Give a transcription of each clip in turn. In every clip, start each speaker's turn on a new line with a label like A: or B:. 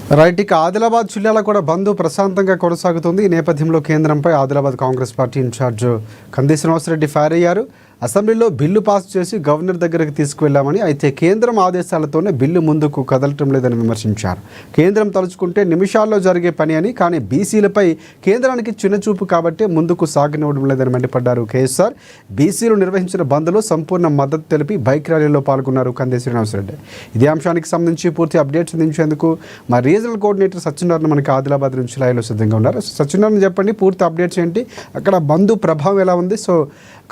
A: Right. ఇక ఆదిలాబాద్ జిల్లాలో కూడా బంద్ ప్రశాంతంగా కొనసాగుతుంది. ఈ నేపథ్యంలో కేంద్రంపై Adilabad Congress party incharge Kandi Srinivasa Reddy fire అయ్యారు. అసెంబ్లీలో బిల్లు పాస్ చేసి గవర్నర్ దగ్గరికి తీసుకువెళ్లామని, అయితే కేంద్రం ఆదేశాలతోనే బిల్లు ముందుకు కదలటం లేదని విమర్శించారు. కేంద్రం తలుచుకుంటే నిమిషాల్లో జరిగే పని అని, కానీ బీసీలపై కేంద్రానికి చిన్నచూపు కాబట్టే ముందుకు సాగనివ్వడం లేదని మండిపడ్డారు కేఎస్ఆర్. బీసీలు నిర్వహించిన బంద్లో సంపూర్ణ మద్దతు తెలిపి బైక్ ర్యాలీలో పాల్గొన్నారు కంది శ్రీనివాసరెడ్డి. ఇదే అంశానికి సంబంధించి పూర్తి అప్డేట్స్ అందించేందుకు మా రీజనల్ కోఆర్డినేటర్ సత్యనారాయణ మనకి ఆదిలాబాద్ నుంచి లైవ్లో సిద్ధంగా ఉన్నారు. సత్యనారాయణ, చెప్పండి, పూర్తి అప్డేట్స్ ఏంటి, అక్కడ బంద్ ప్రభావం ఎలా ఉంది? సో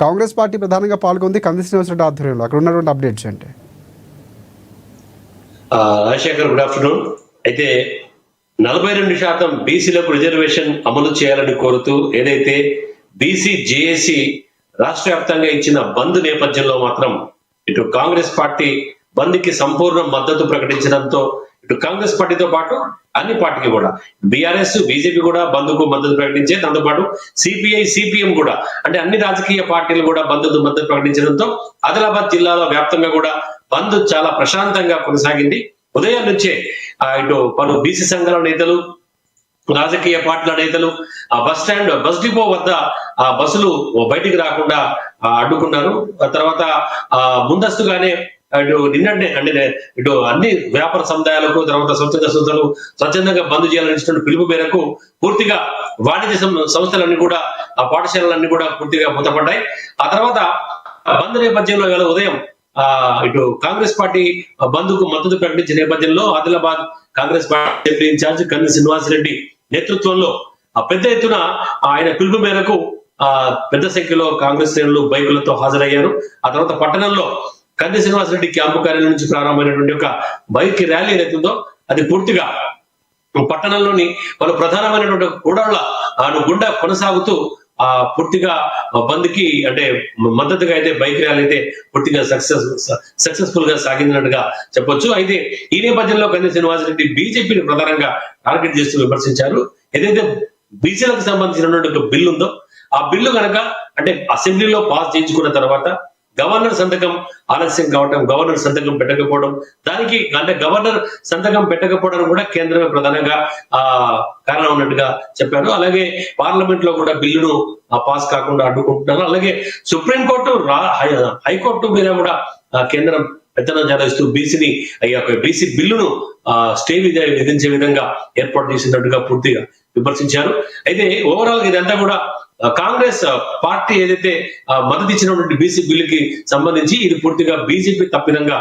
A: కాంగ్రెస్ పార్టీ ప్రధానంగా పాల్గొంది కంది శ్రీనివాసరెడ్డి ఆధ్వర్యంలో, అక్కడ ఉన్నటువంటి అప్డేట్స్ ఏంటి?
B: Rajasekhar, good afternoon. అయితే 42% బీసీలకు రిజర్వేషన్ అమలు చేయాలని కోరుతూ ఏదైతే బీసీ జేఏసీ రాష్ట్ర వ్యాప్తంగా ఇచ్చిన బంద్ నేపథ్యంలో మాత్రం ఇటు కాంగ్రెస్ పార్టీ బంద్ కి సంపూర్ణ మద్దతు ప్రకటించడంతో ఇటు కాంగ్రెస్ పార్టీతో పాటు అన్ని పార్టీలు కూడా, బీఆర్ఎస్, బీజేపీ కూడా బంద్ కు మద్దతు ప్రకటించే, దాంతో పాటు సిపిఐ, సిపిఎం కూడా, అంటే అన్ని రాజకీయ పార్టీలు కూడా బంద్కు మద్దతు ప్రకటించడంతో ఆదిలాబాద్ జిల్లాలో వ్యాప్తంగా కూడా బంద్ చాలా ప్రశాంతంగా కొనసాగింది. ఉదయం నుంచే ఇటు పలు బీసీ సంఘాల నేతలు, రాజకీయ పార్టీల నేతలు బస్ స్టాండ్, బస్ డిపో వద్ద బస్సులు బయటికి రాకుండా అడ్డుకున్నారు. తర్వాత ముందస్తుగానే ఇటు నిన్ననే అంటే ఇటు అన్ని వ్యాపార సముదాయాలకు, తర్వాత స్వచ్ఛంద సంస్థలు స్వచ్ఛందంగా బంద్ చేయాలని పిలుపు మేరకు పూర్తిగా వాణిజ్య సంస్థలన్నీ కూడా, పాఠశాలలన్నీ కూడా పూర్తిగా మూతపడ్డాయి. ఆ తర్వాత బంద్ నేపథ్యంలో ఇవాళ ఉదయం ఇటు కాంగ్రెస్ పార్టీ బంద్ కు మద్దతు ప్రకటించిన నేపథ్యంలో Adilabad Congress party incharge Kandi Srinivasa Reddy నేతృత్వంలో పెద్ద ఎత్తున ఆయన పిలుపు మేరకు పెద్ద సంఖ్యలో కాంగ్రెస్ శ్రేణులు బైకులతో హాజరయ్యారు. ఆ తర్వాత పట్టణంలో కంది శ్రీనివాసరెడ్డి క్యాంపు కార్యాలయం నుంచి ప్రారంభమైనటువంటి ఒక బైక్ ర్యాలీ ఏదైతుందో అది పూర్తిగా పట్టణంలోని పలు ప్రధానమైనటువంటి కూడళ్ల గుండా కొనసాగుతూ పూర్తిగా బంద్ కి అంటే మద్దతుగా అయితే బైక్ ర్యాలీ అయితే పూర్తిగా సక్సెస్ఫుల్ గా సాగించినట్టుగా చెప్పొచ్చు. అయితే ఈ నేపథ్యంలో కంది శ్రీనివాసరెడ్డి బీజేపీని ప్రధానంగా టార్గెట్ చేస్తూ విమర్శించారు. ఏదైతే బీసీలకు సంబంధించినటువంటి బిల్లు ఉందో ఆ బిల్లు కనుక అంటే అసెంబ్లీలో పాస్ చేయించుకున్న తర్వాత గవర్నర్ సంతకం ఆలస్యం కావటం, గవర్నర్ సంతకం పెట్టకపోవడం, దానికి అంటే గవర్నర్ సంతకం పెట్టకపోవడం కూడా కేంద్రమే ప్రధానంగా కారణం ఉన్నట్టుగా చెప్పారు. అలాగే పార్లమెంట్ లో కూడా బిల్లును పాస్ కాకుండా అడ్డుకుంటున్నారు. అలాగే సుప్రీంకోర్టు, హైకోర్టు మీద కూడా కేంద్రం పెత్తనం చెలాయిస్తూ బీసీ బిల్లును స్టే విధించే విధంగా ఏర్పాటు చేసినట్టుగా పూర్తిగా విమర్శించారు. అయితే ఓవరాల్ ఇదంతా కూడా కాంగ్రెస్ పార్టీ ఏదైతే మద్దతు ఇచ్చినటువంటి బీసీ బిల్లుకి సంబంధించి ఇది పూర్తిగా బీజేపీ తప్పిదంగా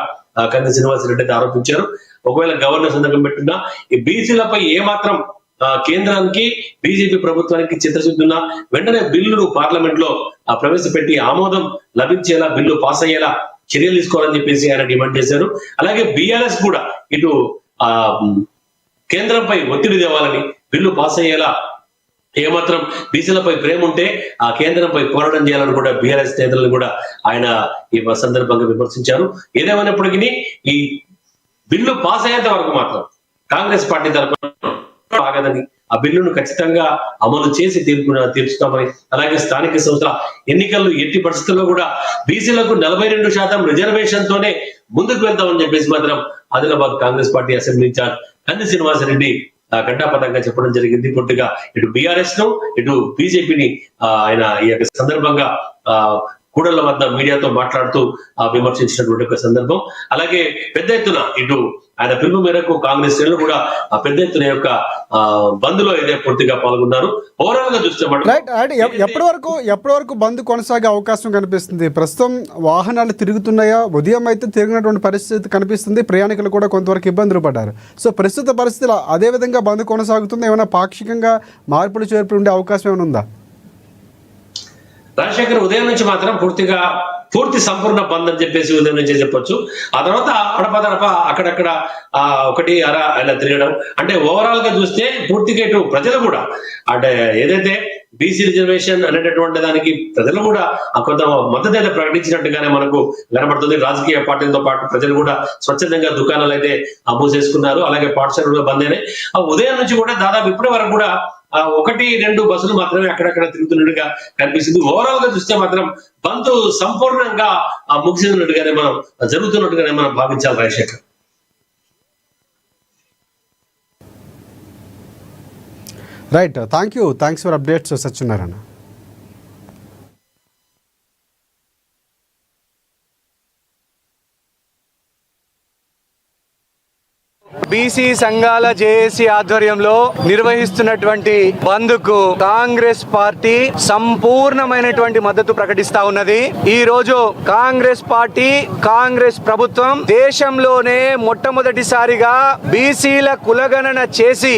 B: కంది శ్రీనివాసరెడ్డి ఆరోపించారు. ఒకవేళ గవర్నర్ సంతకం పెట్టినా ఈ బీసీలపై ఏమాత్రం కేంద్రానికి, బీజేపీ ప్రభుత్వానికి చిత్తశుద్ధి ఉన్నా వెంటనే బిల్లును పార్లమెంట్ లో ప్రవేశపెట్టి ఆమోదం లభించేలా, బిల్లు పాస్ అయ్యేలా చర్యలు తీసుకోవాలని చెప్పేసి ఆయన డిమాండ్ చేశారు. అలాగే బీఆర్ఎస్ కూడా ఇటు కేంద్రంపై ఒత్తిడి తేవాలని, బిల్లు పాస్ అయ్యేలా ఏమాత్రం బీసీలపై ప్రేమ ఉంటే ఆ కేంద్రంపై పోరాటం చేయాలని కూడా బీఆర్ఎస్ నేతలను కూడా ఆయన ఈ సందర్భంగా విమర్శించారు. ఏదేమైనప్పటికీ ఈ బిల్లు పాస్ అయ్యేంత వరకు మాత్రం కాంగ్రెస్ పార్టీ తరఫున ఆగదని, ఆ బిల్లును ఖచ్చితంగా అమలు చేసి తీర్చుతామని, అలాగే స్థానిక సంస్థల ఎన్నికల్లో ఎట్టి పరిస్థితుల్లో కూడా బీసీలకు 42% రిజర్వేషన్ తోనే ముందుకు వెళ్తామని చెప్పేసి మాత్రం Adilabad Congress party assembly in charge Kandi Srinivasa Reddy ఘంటాపథంగా చెప్పడం జరిగింది. పూర్తిగా ఇటు బీఆర్ఎస్ ను, ఇటు బీజేపీని ఆయన ఈ యొక్క సందర్భంగా కూడళ్ల వద్ద మీడియాతో మాట్లాడుతూ విమర్శించినటువంటి ఒక సందర్భం. అలాగే పెద్ద ఎత్తున ఇటు ఆయన పిలుపు మేరకు కాంగ్రెస్ శ్రేణులు కూడా పెద్ద ఎత్తున యొక్క బంద్ లో ఇదే పూర్తిగా పాల్గొన్నారు. ఓవరాల్ గా చూస్తే
A: ఎప్పటి వరకు బంద్ కొనసాగే అవకాశం కనిపిస్తుంది? ప్రస్తుతం వాహనాలు తిరుగుతున్నాయా? ఉదయం అయితే తిరిగినటువంటి పరిస్థితి కనిపిస్తుంది, ప్రయాణికులు కూడా కొంతవరకు ఇబ్బందులు పడ్డారు. సో ప్రస్తుత పరిస్థితులు అదే విధంగా బంద్ కొనసాగుతుంది, ఏమైనా పాక్షికంగా మార్పులు చేర్పులు ఉండే అవకాశం ఏమైనా ఉందా?
B: రాజశేఖర్, ఉదయం నుంచి మాత్రం పూర్తి సంపూర్ణ బంద్ అని చెప్పేసి ఉదయం నుంచే చెప్పొచ్చు. ఆ తర్వాత అడపదడప అక్కడక్కడ ఒకటి అర ఇలా తిరగడం, అంటే ఓవరాల్ గా చూస్తే పూర్తిగా ఇటు ప్రజలు కూడా అంటే ఏదైతే బీసీ రిజర్వేషన్ అనేటటువంటి దానికి ప్రజలు కూడా కొంత మద్దతు అయితే ప్రకటించినట్టుగానే మనకు కనబడుతుంది. రాజకీయ పార్టీలతో పాటు ప్రజలు కూడా స్వచ్ఛందంగా దుకాణాలు అయితే మూసేసుకున్నారు. అలాగే పాఠశాలలు కూడా బంద్ అయినాయి. ఉదయం నుంచి కూడా దాదాపు ఇప్పటి వరకు కూడా 1-2 బస్సులు మాత్రమే అక్కడక్కడ తిరుగుతున్నట్టుగా కనిపిస్తుంది. ఓవరాల్ గా చూస్తే మాత్రం బంద్ సంపూర్ణంగా ముగిసినట్టుగానే జరుగుతున్నట్టుగానే మనం భావించాలి Rajasekhar.
A: Right, thanks for updates Satyanarayana.
C: BC సంఘాల జేఏసీ ఆధ్వర్యంలో నిర్వహిస్తున్నటువంటి బంద్కు కాంగ్రెస్ పార్టీ సంపూర్ణమైనటువంటి మద్దతు ప్రకటిస్తా ఉన్నది. ఈ రోజు కాంగ్రెస్ పార్టీ, కాంగ్రెస్ ప్రభుత్వం దేశంలోనే మొట్టమొదటిసారిగా బీసీల కులగణన చేసి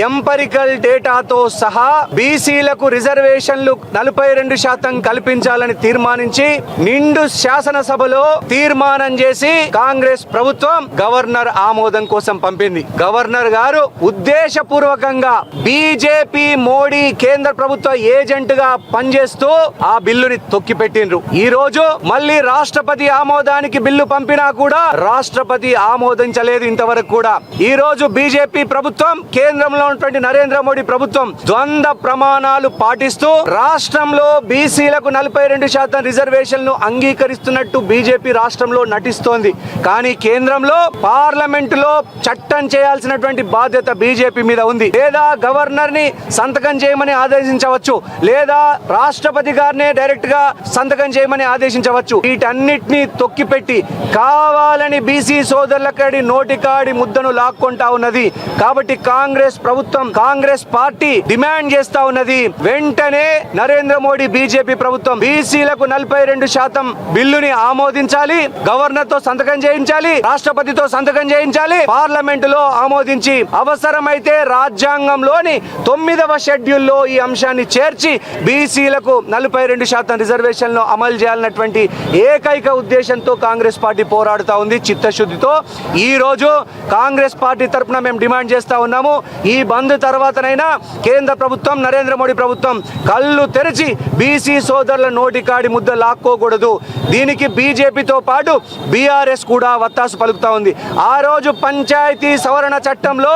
C: ఎంపరికల్ డేటాతో సహా బీసీలకు రిజర్వేషన్లు 42% కల్పించాలని తీర్మానించి నిండు శాసనసభలో తీర్మానం చేసి కాంగ్రెస్ ప్రభుత్వం గవర్నర్ ఆమోదం కోసం పంపింది. గవర్నర్ గారు ఉద్దేశపూర్వకంగా బీజేపీ మోడీ కేంద్ర ప్రభుత్వ ఏజెంట్ గా పనిచేస్తూ ఆ బిల్లుని తొక్కిపెట్టిండ్రు. ఈ రోజు మళ్ళీ రాష్ట్రపతి ఆమోదానికి బిల్లు పంపినా కూడా రాష్ట్రపతి ఆమోదించలేదు ఇంతవరకు కూడా. ఈ రోజు బీజేపీ ప్రభుత్వం, కేంద్రంలో ఉన్నటువంటి నరేంద్ర మోడీ ప్రభుత్వం ద్వంద్వ ప్రమాణాలు పాటిస్తూ రాష్ట్రంలో బీసీలకు 42% రిజర్వేషన్లు అంగీకరిస్తున్నట్టు బీజేపీ రాష్ట్రంలో నటిస్తోంది. కానీ కేంద్రంలో పార్లమెంటులో చట్టం చేయాల్సినటువంటి బాధ్యత బీజేపీ మీద ఉంది. లేదా గవర్నర్ ని సంతకం చేయమని ఆదేశించవచ్చు, లేదా రాష్ట్రపతి గారినే డైరెక్ట్ గా సంతకం చేయమని ఆదేశించవచ్చు. వీటన్నిటిని తొక్కిపెట్టి కావాలని బీసీ సోదరులకడి నోటికాడి ముద్దను లాక్కుంటా ఉన్నది. కాబట్టి కాంగ్రెస్ ప్రభుత్వం, కాంగ్రెస్ పార్టీ డిమాండ్ చేస్తా ఉన్నది, వెంటనే నరేంద్ర మోడీ బీజేపీ ప్రభుత్వం బీసీలకు 42% బిల్లుని ఆమోదించాలి, గవర్నర్ తో సంతకం చేయించాలి, రాష్ట్రపతితో సంతకం చేయించాలి, పార్లమెంటులో ఆమోదించి అవసరమైతే రాజ్యాంగంలోని 9వ షెడ్యూల్లో ఈ అంశాన్ని చేర్చి బీసీలకు 42% రిజర్వేషన్లు అమలు చేయాలన్నటువంటి ఏకైక ఉద్దేశంతో కాంగ్రెస్ పార్టీ పోరాడుతూ ఉంది, చిత్తశుద్ధితో. ఈ రోజు కాంగ్రెస్ పార్టీ తరఫున మేము డిమాండ్ చేస్తా ఉన్నాము, ఈ బంద్ తర్వాతనైనా కేంద్ర ప్రభుత్వం, నరేంద్ర మోడీ ప్రభుత్వం కళ్ళు తెరిచి బీసీ సోదరుల నోటికాడి ముద్ద లాక్కోకూడదు. దీనికి బీజేపీతో పాటు బీఆర్ఎస్ కూడా వత్తాసు పలుకుతా ఉంది. ఆ రోజు పంచాయతీ సవరణ చట్టంలో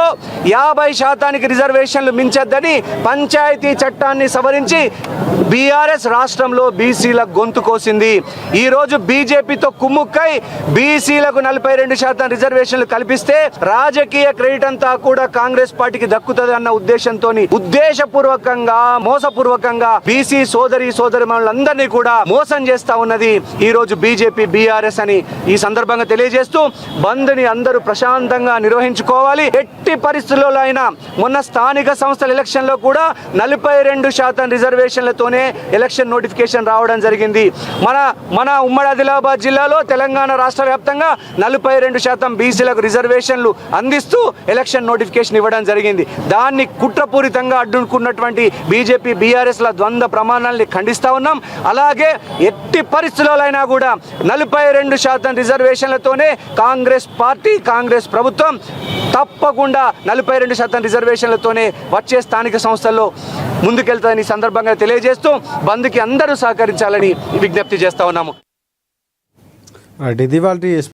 C: 50% రిజర్వేషన్లు మించొద్దని పంచాయతీ చట్టాన్ని సవరించి బీఆర్ఎస్ రాష్ట్రంలో బీసీల గొంతు కోసింది. ఈ రోజు బీజేపీతో కుమ్ముక్కై బీసీలకు 42% రిజర్వేషన్లు కల్పిస్తే రాజకీయ క్రెడిట్ అంతా కూడా కాంగ్రెస్ పార్టీకి దక్కుతుంది అన్న ఉద్దేశంతో ఉద్దేశపూర్వకంగా, మోసపూర్వకంగా బీసీ సోదరులందరినీ కూడా మోసం చేస్తా ఉన్నది ఈ రోజు బీజేపీ, బీఆర్ఎస్ అని ఈ సందర్భంగా తెలియజేస్తూ బంద్ ని అందరూ ప్రశాంతంగా నిర్వహించుకోవాలి. ఎట్టి పరిస్థితుల్లో అయినా మొన్న స్థానిక సంస్థల ఎలక్షన్ లో కూడా 42% రిజర్వేషన్లతోనే ఎలక్షన్ నోటిఫికేషన్ రావడం జరిగింది. మన ఉమ్మడి ఆదిలాబాద్ జిల్లాలో, తెలంగాణ రాష్ట్ర వ్యాప్తంగా 42% బీసీలకు రిజర్వేషన్లు అందిస్తూ ఎలక్షన్ నోటిఫికేషన్ ఇవ్వడం జరిగింది. దాన్ని కుట్రపూరితంగా అడ్డుకున్నటువంటి బీజేపీ, బీఆర్ఎస్ ల ద్వంద్వ ప్రమాణాలని ఖండిస్తా ఉన్నాం. అలాగే ఎట్టి పరిస్థితులైనా కూడా 42% రిజర్వేషన్లతోనే కాంగ్రెస్ పార్టీ, కాంగ్రెస్ ప్రభుత్వం తప్పకుండా 42% రిజర్వేషన్లతోనే వచ్చే స్థానిక సంస్థల్లో ముందుకెళ్తారని సందర్భంగా తెలియజేస్తూ బంద్కి అందరూ సహకరించాలని విజ్ఞప్తి చేస్తా ఉన్నాము.
A: ఇది వాళ్ళ